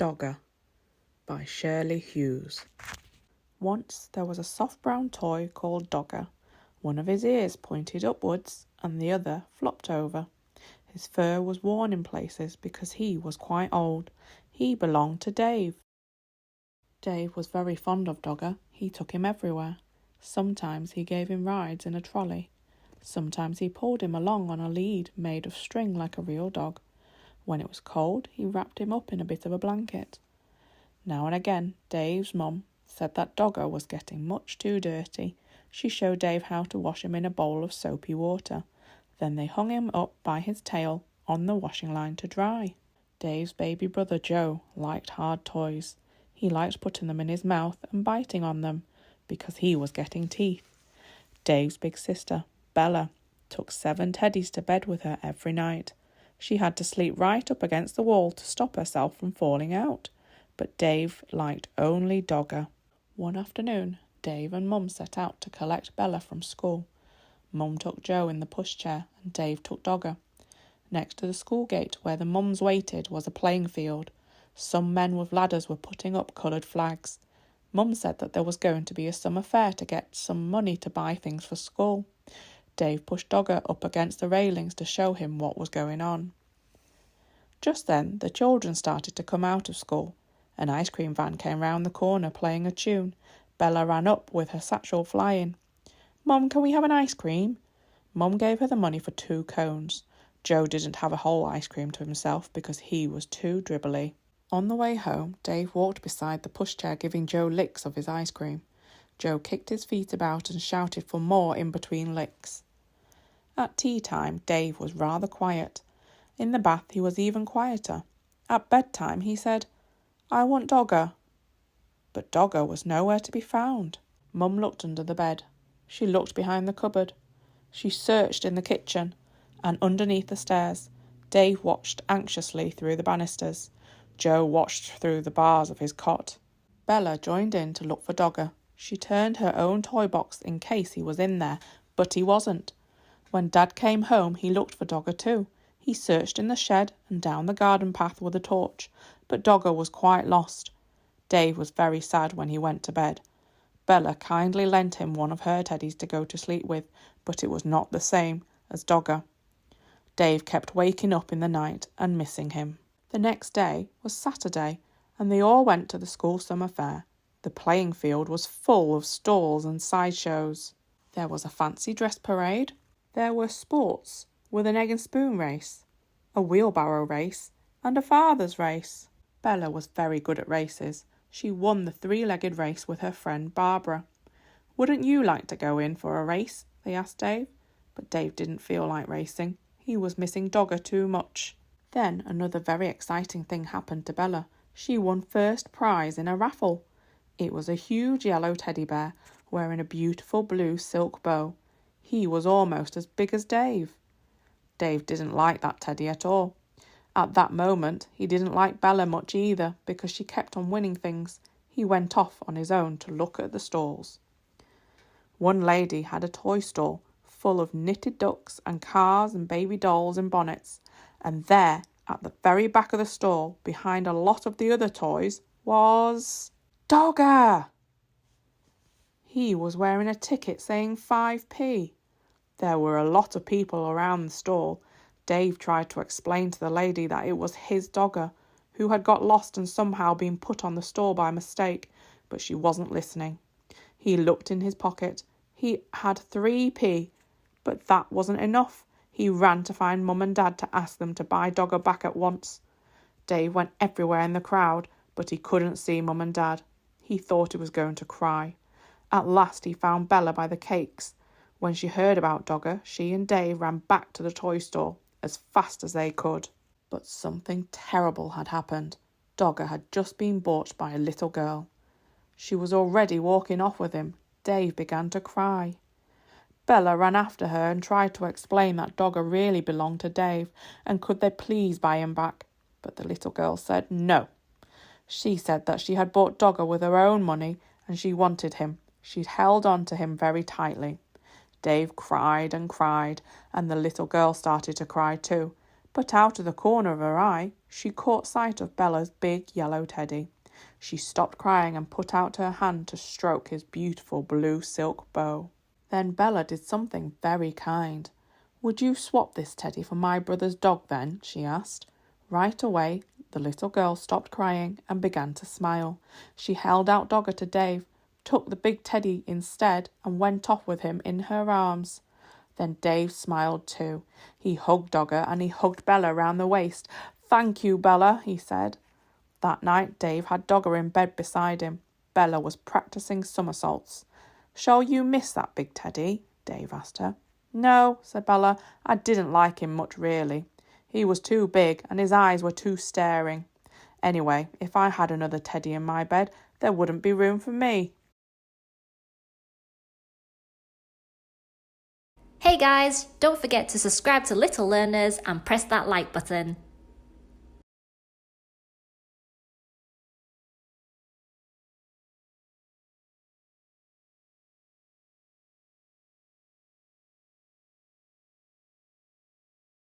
Dogger by Shirley Hughes. Once there was a soft brown toy called Dogger. One of his ears pointed upwards and the other flopped over. His fur was worn in places because he was quite old. He belonged to Dave. Dave was very fond of Dogger. He took him everywhere. Sometimes he gave him rides in a trolley. Sometimes he pulled him along on a lead made of string like a real dog. When it was cold, he wrapped him up in a bit of a blanket. Now and again, Dave's mum said that Dogger was getting much too dirty. She showed Dave how to wash him in a bowl of soapy water. Then they hung him up by his tail on the washing line to dry. Dave's baby brother Joe liked hard toys. He liked putting them in his mouth and biting on them because he was getting teeth. Dave's big sister, Bella, took 7 teddies to bed with her every night. She had to sleep right up against the wall to stop herself from falling out. But Dave liked only Dogger. One afternoon, Dave and Mum set out to collect Bella from school. Mum took Joe in the pushchair and Dave took Dogger. Next to the school gate where the mums waited was a playing field. Some men with ladders were putting up coloured flags. Mum said that there was going to be a summer fair to get some money to buy things for school. Dave pushed Dogger up against the railings to show him what was going on. Just then, the children started to come out of school. An ice cream van came round the corner playing a tune. Bella ran up with her satchel flying. "Mum, can we have an ice cream?" Mum gave her the money for 2 cones. Joe didn't have a whole ice cream to himself because he was too dribbly. On the way home, Dave walked beside the pushchair giving Joe licks of his ice cream. Joe kicked his feet about and shouted for more in between licks. At tea time, Dave was rather quiet. In the bath, he was even quieter. At bedtime, he said, "I want Dogger." But Dogger was nowhere to be found. Mum looked under the bed. She looked behind the cupboard. She searched in the kitchen and underneath the stairs. Dave watched anxiously through the banisters. Joe watched through the bars of his cot. Bella joined in to look for Dogger. She turned her own toy box in case he was in there, but he wasn't. When Dad came home, he looked for Dogger too. He searched in the shed and down the garden path with a torch, but Dogger was quite lost. Dave was very sad when he went to bed. Bella kindly lent him one of her teddies to go to sleep with, but it was not the same as Dogger. Dave kept waking up in the night and missing him. The next day was Saturday, and they all went to the school summer fair. The playing field was full of stalls and sideshows. There was a fancy dress parade. There were sports with an egg and spoon race, a wheelbarrow race, and a father's race. Bella was very good at races. She won the 3-legged race with her friend Barbara. "Wouldn't you like to go in for a race?" they asked Dave. But Dave didn't feel like racing. He was missing Dogger too much. Then another very exciting thing happened to Bella. She won first prize in a raffle. It was a huge yellow teddy bear wearing a beautiful blue silk bow. He was almost as big as Dave. Dave didn't like that teddy at all. At that moment, he didn't like Bella much either because she kept on winning things. He went off on his own to look at the stalls. One lady had a toy stall full of knitted ducks and cars and baby dolls and bonnets. And there, at the very back of the stall, behind a lot of the other toys, was Dogger! He was wearing a ticket saying 5p. There were a lot of people around the stall. Dave tried to explain to the lady that it was his Dogger, who had got lost and somehow been put on the stall by mistake, but she wasn't listening. He looked in his pocket. He had 3p, but that wasn't enough. He ran to find Mum and Dad to ask them to buy Dogger back at once. Dave went everywhere in the crowd, but he couldn't see Mum and Dad. He thought he was going to cry. At last he found Bella by the cakes. When she heard about Dogger, she and Dave ran back to the toy store as fast as they could. But something terrible had happened. Dogger had just been bought by a little girl. She was already walking off with him. Dave began to cry. Bella ran after her and tried to explain that Dogger really belonged to Dave and could they please buy him back. But the little girl said no. She said that she had bought Dogger with her own money and she wanted him. She held on to him very tightly. Dave cried and cried, and the little girl started to cry too. but out of the corner of her eye, she caught sight of Bella's big yellow teddy. She stopped crying and put out her hand to stroke his beautiful blue silk bow. Then Bella did something very kind. "Would you swap this teddy for my brother's dog then?" she asked. Right away, the little girl stopped crying and began to smile. She held out Dogger to Dave, took the big teddy instead, and went off with him in her arms. Then Dave smiled too. He hugged Dogger and he hugged Bella round the waist. "Thank you, Bella," he said. That night Dave had Dogger in bed beside him. Bella was practising somersaults. "Shall you miss that big teddy?" Dave asked her. "No," said Bella, "I didn't like him much really. He was too big and his eyes were too staring. Anyway, if I had another teddy in my bed, there wouldn't be room for me." Hey guys, don't forget to subscribe to Little Learners and press that like button.